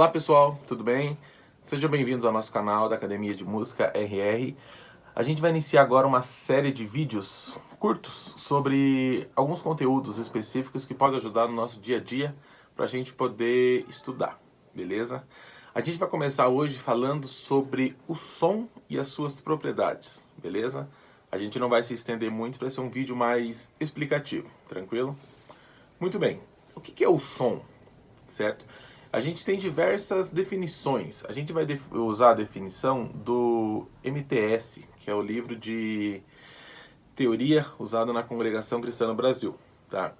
Olá pessoal, tudo bem? Sejam bem-vindos ao nosso canal da Academia de Música RR. A gente vai iniciar agora uma série de vídeos curtos sobre alguns conteúdos específicos que podem ajudar no nosso dia a dia para a gente poder estudar, beleza? A gente vai começar hoje falando sobre o som e as suas propriedades, beleza? A gente não vai se estender muito para ser um vídeo mais explicativo, tranquilo? Muito bem, o que é o som, certo? A gente tem diversas definições. A gente vai usar a definição do MTS, que é o livro de teoria usado na Congregação Cristã no Brasil. Tá?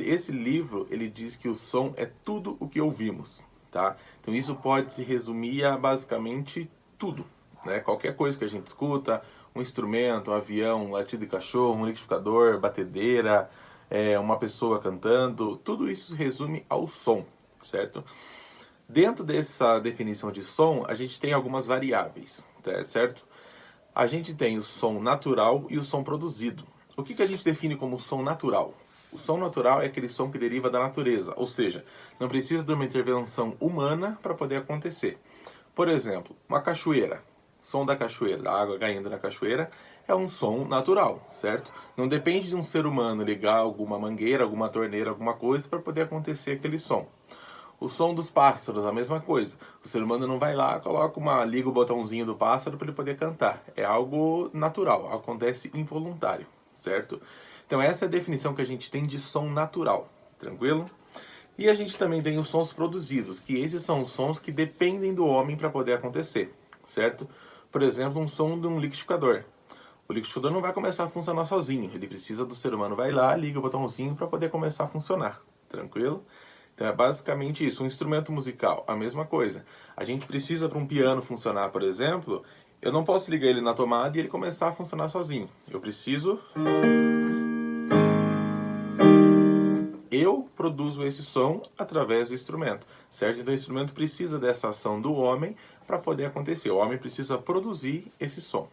Esse livro ele diz que o som é tudo o que ouvimos. Tá? Então isso pode se resumir a basicamente tudo. Né? Qualquer coisa que a gente escuta, um instrumento, um avião, um latido de cachorro, um liquidificador, batedeira, uma pessoa cantando, tudo isso se resume ao som, certo? Dentro dessa definição de som, a gente tem algumas variáveis, certo? A gente tem o som natural e o som produzido. O que a gente define como som natural? O som natural é aquele som que deriva da natureza, ou seja, não precisa de uma intervenção humana para poder acontecer. Por exemplo, uma cachoeira, som da cachoeira, da água caindo na cachoeira, é um som natural, certo? Não depende de um ser humano ligar alguma mangueira, alguma torneira, alguma coisa para poder acontecer aquele som. O som dos pássaros, a mesma coisa. O ser humano não vai lá, liga o botãozinho do pássaro para ele poder cantar. É algo natural, acontece involuntário, certo? Então essa é a definição que a gente tem de som natural, tranquilo? E a gente também tem os sons produzidos, que esses são os sons que dependem do homem para poder acontecer, certo? Por exemplo, um som de um liquidificador. O liquidificador não vai começar a funcionar sozinho, ele precisa do ser humano, vai lá, liga o botãozinho para poder começar a funcionar, tranquilo? Então é basicamente isso. Um instrumento musical, a mesma coisa. A gente precisa, para um piano funcionar, por exemplo, eu não posso ligar ele na tomada e ele começar a funcionar sozinho. Eu produzo esse som através do instrumento, certo? Então o instrumento precisa dessa ação do homem para poder acontecer. O homem precisa produzir esse som,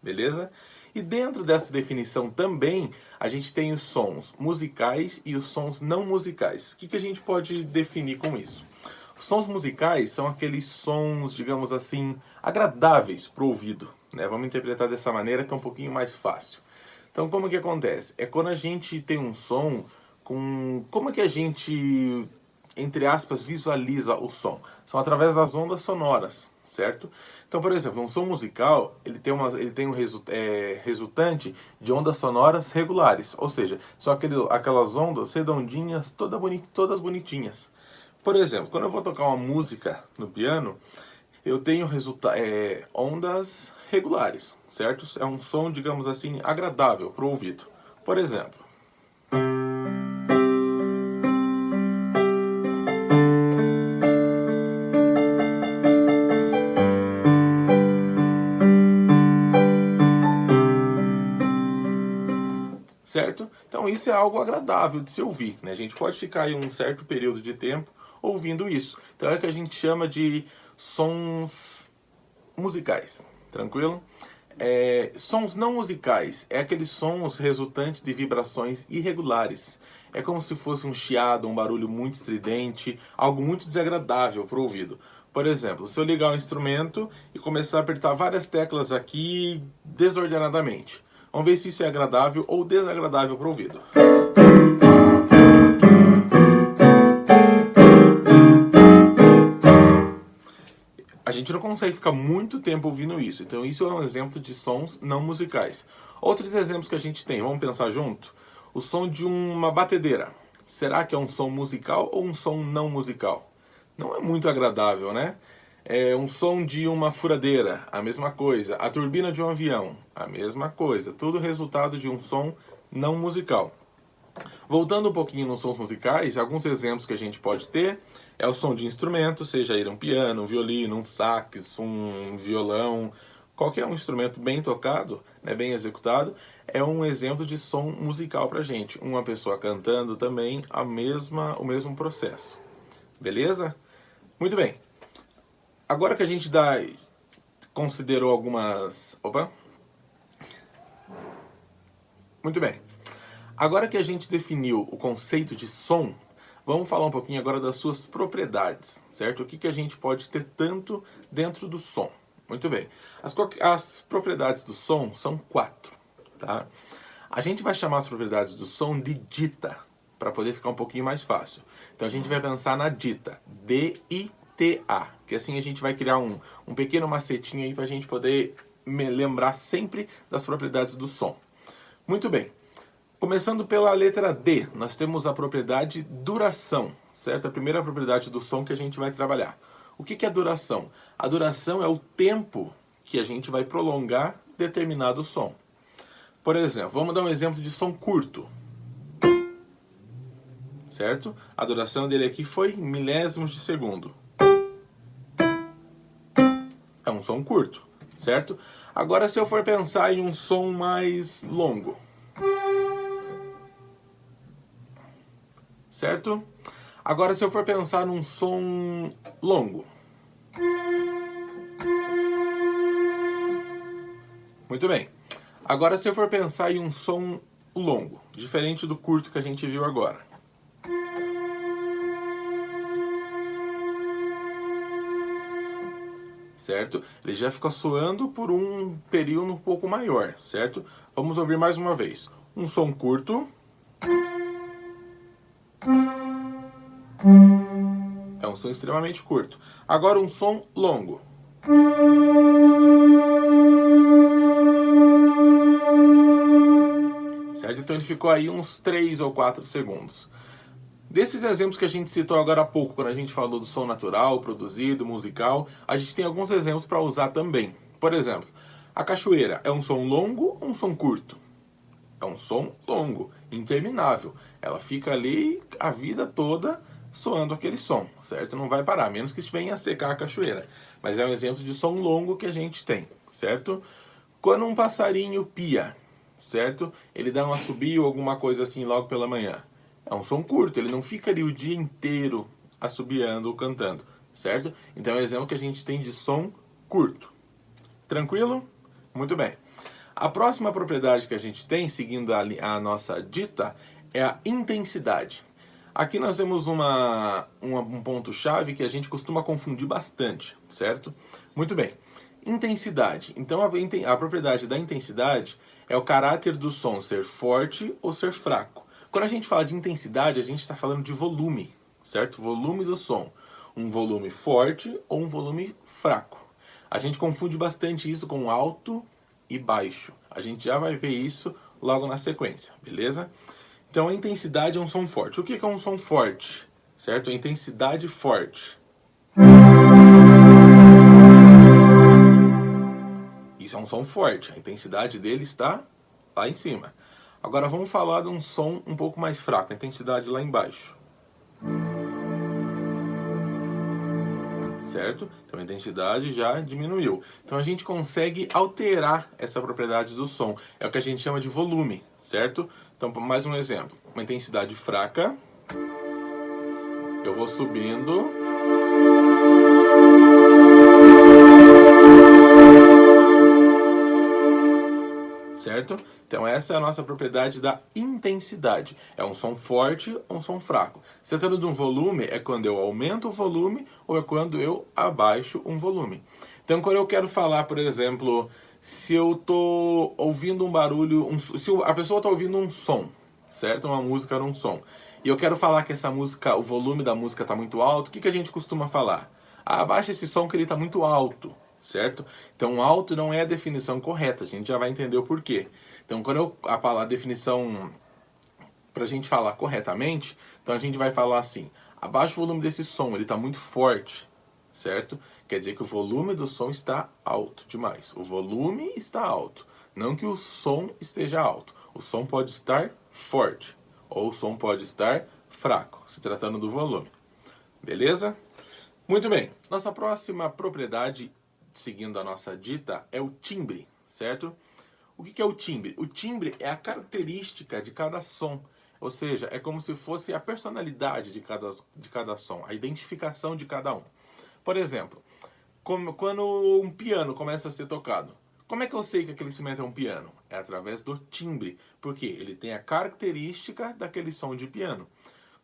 beleza? E dentro dessa definição também, a gente tem os sons musicais e os sons não musicais. O que a gente pode definir com isso? Os sons musicais são aqueles sons, digamos assim, agradáveis para o ouvido, né? Vamos interpretar dessa maneira que é um pouquinho mais fácil. Então, como que acontece? É quando a gente tem um som com... Como é que a gente, entre aspas, visualiza o som? São através das ondas sonoras, certo? Então, por exemplo, um som musical, ele tem um resultante de ondas sonoras regulares, ou seja, são aquelas ondas redondinhas, todas bonitinhas. Por exemplo, quando eu vou tocar uma música no piano, eu tenho ondas regulares, certo? É um som, digamos assim, agradável para o ouvido. Por exemplo, certo? Então isso é algo agradável de se ouvir, né? A gente pode ficar aí um certo período de tempo ouvindo isso. Então é o que a gente chama de sons musicais, tranquilo? Sons não musicais é aqueles sons resultantes de vibrações irregulares. É como se fosse um chiado, um barulho muito estridente, algo muito desagradável para o ouvido. Por exemplo, se eu ligar um instrumento e começar a apertar várias teclas aqui desordenadamente, vamos ver se isso é agradável ou desagradável para o ouvido. A gente não consegue ficar muito tempo ouvindo isso. Então isso é um exemplo de sons não musicais. Outros exemplos que a gente tem, vamos pensar junto? O som de uma batedeira. Será que é um som musical ou um som não musical? Não é muito agradável, né? É um som de uma furadeira, a mesma coisa. A turbina de um avião, a mesma coisa. Tudo resultado de um som não musical. Voltando um pouquinho nos sons musicais, alguns exemplos que a gente pode ter é o som de instrumento, seja ele um piano, um violino, um sax, um violão, qualquer um instrumento bem tocado, né, bem executado, é um exemplo de som musical pra gente. Uma pessoa cantando também o mesmo processo. Beleza? Muito bem. Agora que a gente considerou algumas... Opa! Muito bem. Agora que a gente definiu o conceito de som, Vamos falar um pouquinho agora das suas propriedades, certo? O que a gente pode ter tanto dentro do som. Muito bem. As propriedades do som são 4, tá? A gente vai chamar as propriedades do som de dita, para poder ficar um pouquinho mais fácil. Então a gente vai pensar na dita, D-I-T-A, que assim a gente vai criar um pequeno macetinho aí para a gente poder lembrar sempre das propriedades do som. Muito bem. Começando pela letra D, nós temos a propriedade duração, certo? A primeira propriedade do som que a gente vai trabalhar. O que é duração? A duração é o tempo que a gente vai prolongar determinado som. Por exemplo, vamos dar um exemplo de som curto. Certo? A duração dele aqui foi milésimos de segundo. É um som curto, certo? Agora se eu for pensar em um som mais longo. Certo? Agora se eu for pensar num som longo. Muito bem. Agora se eu for pensar em um som longo, diferente do curto que a gente viu agora. Certo? Ele já fica soando por um período um pouco maior, certo? Vamos ouvir mais uma vez. Um som curto. É um som extremamente curto. Agora um som longo. Certo? Então ele ficou aí uns 3 ou 4 segundos. Desses exemplos que a gente citou agora há pouco, quando a gente falou do som natural, produzido, musical, a gente tem alguns exemplos para usar também. Por exemplo, a cachoeira é um som longo ou um som curto? É um som longo, interminável. Ela fica ali a vida toda soando aquele som, certo? Não vai parar, a menos que venha a secar a cachoeira. Mas é um exemplo de som longo que a gente tem, certo? Quando um passarinho pia, certo? Ele dá um assobio ou alguma coisa assim logo pela manhã. É um som curto, ele não fica ali o dia inteiro assobiando ou cantando, certo? Então é um exemplo que a gente tem de som curto. Tranquilo? Muito bem. A próxima propriedade que a gente tem, seguindo a nossa dita, é a intensidade. Aqui nós temos um ponto-chave que a gente costuma confundir bastante, certo? Muito bem. Intensidade. Então a propriedade da intensidade é o caráter do som ser forte ou ser fraco. Quando a gente fala de intensidade, a gente está falando de volume, certo? Volume do som. Um volume forte ou um volume fraco. A gente confunde bastante isso com alto e baixo. A gente já vai ver isso logo na sequência, beleza? Então a intensidade é um som forte. O que é um som forte? Certo? A intensidade forte. Isso é um som forte. A intensidade dele está lá em cima. Agora vamos falar de um som um pouco mais fraco. A intensidade lá embaixo. Certo? Então a intensidade já diminuiu. Então a gente consegue alterar essa propriedade do som. É o que a gente chama de volume, certo? Então, mais um exemplo. Uma intensidade fraca. Eu vou subindo. Certo? Então essa é a nossa propriedade da intensidade. É um som forte ou um som fraco. Se tratando de um volume, é quando eu aumento o volume ou é quando eu abaixo um volume. Então quando eu quero falar, por exemplo, se eu estou ouvindo um barulho, se a pessoa está ouvindo um som, certo? Uma música num som. E eu quero falar que essa música, o volume da música está muito alto, o que a gente costuma falar? Abaixa esse som que ele está muito alto. Certo? Então, alto não é a definição correta, a gente já vai entender o porquê. Então, quando a definição, para a gente falar corretamente, então a gente vai falar assim, abaixa o volume desse som, ele está muito forte, certo? Quer dizer que o volume do som está alto demais. O volume está alto, não que o som esteja alto. O som pode estar forte, ou o som pode estar fraco, se tratando do volume. Beleza? Muito bem. Nossa próxima propriedade, seguindo a nossa dita, é o timbre, certo? O que é o timbre? O timbre é a característica de cada som, ou seja, é como se fosse a personalidade de cada som, a identificação de cada um. Por exemplo, quando um piano começa a ser tocado, como é que eu sei que aquele instrumento é um piano? É através do timbre, porque ele tem a característica daquele som de piano.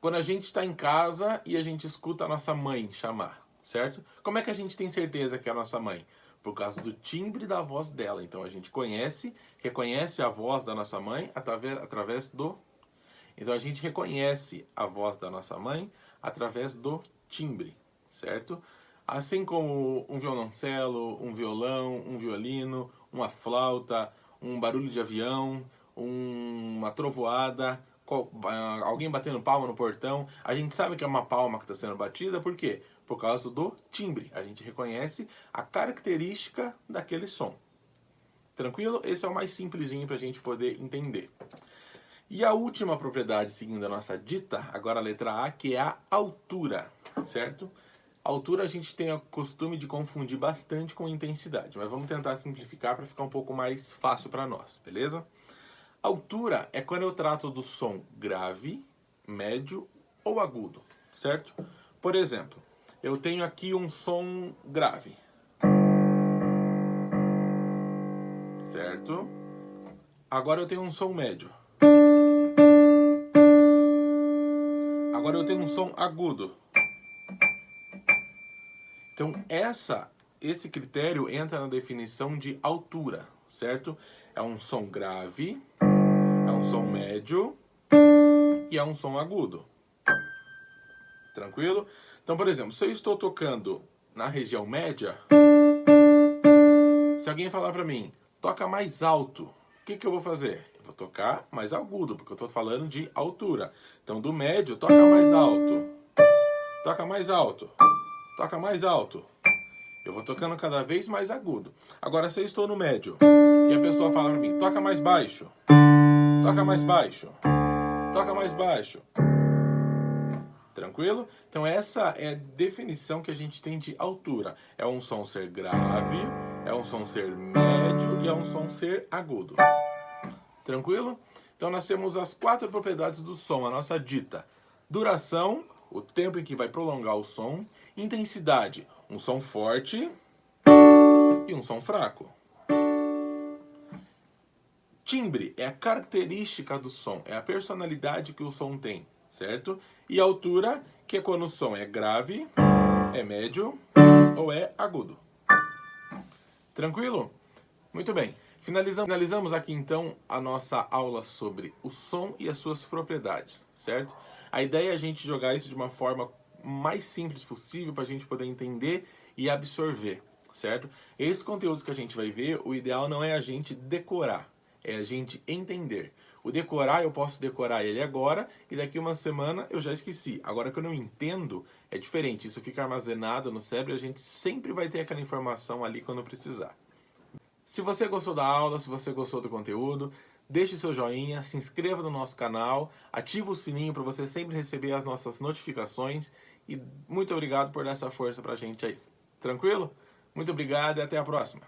Quando a gente está em casa e a gente escuta a nossa mãe chamar, certo? Como é que a gente tem certeza que é a nossa mãe? Por causa do timbre da voz dela. Então a gente reconhece a voz da nossa mãe através do... Então a gente reconhece a voz da nossa mãe através do timbre, certo? Assim como um violoncelo, um violão, um violino, uma flauta, um barulho de avião, uma trovoada, alguém batendo palma no portão, a gente sabe que é uma palma que está sendo batida, por quê? Por causa do timbre. A gente reconhece a característica daquele som. Tranquilo? Esse é o mais simplesinho para a gente poder entender. E a última propriedade, seguindo a nossa dita, agora a letra A, que é a altura, certo? A altura a gente tem o costume de confundir bastante com intensidade, mas vamos tentar simplificar para ficar um pouco mais fácil para nós, beleza? Altura é quando eu trato do som grave, médio ou agudo, certo? Por exemplo, eu tenho aqui um som grave, certo? Agora eu tenho um som médio. Agora eu tenho um som agudo. Então esse critério entra na definição de altura, certo? É um som grave, é um som médio e é um som agudo. Tranquilo? Então, por exemplo, se eu estou tocando na região média, se alguém falar pra mim, toca mais alto, o que eu vou fazer? Eu vou tocar mais agudo, porque eu estou falando de altura. Então, do médio, toca mais alto. Toca mais alto. Toca mais alto. Eu vou tocando cada vez mais agudo. Agora, se eu estou no médio e a pessoa fala pra mim, toca mais baixo. Toca mais baixo. Toca mais baixo. Tranquilo? Então essa é a definição que a gente tem de altura. É um som ser grave, é um som ser médio e é um som ser agudo. Tranquilo? Então nós temos as 4 propriedades do som, a nossa dita. Duração, o tempo em que vai prolongar o som. Intensidade, um som forte e um som fraco. Timbre é a característica do som, é a personalidade que o som tem, certo? E altura, que é quando o som é grave, é médio ou é agudo. Tranquilo? Muito bem. Finalizamos aqui então a nossa aula sobre o som e as suas propriedades, certo? A ideia é a gente jogar isso de uma forma mais simples possível para a gente poder entender e absorver, certo? Esses conteúdos que a gente vai ver, o ideal não é a gente decorar, é a gente entender. O decorar, eu posso decorar ele agora e daqui uma semana eu já esqueci. Agora, quando eu entendo, é diferente. Isso fica armazenado no cérebro e a gente sempre vai ter aquela informação ali quando precisar. Se você gostou da aula, se você gostou do conteúdo, deixe seu joinha, se inscreva no nosso canal, ativa o sininho para você sempre receber as nossas notificações e muito obrigado por dar essa força pra gente aí. Tranquilo? Muito obrigado e até a próxima.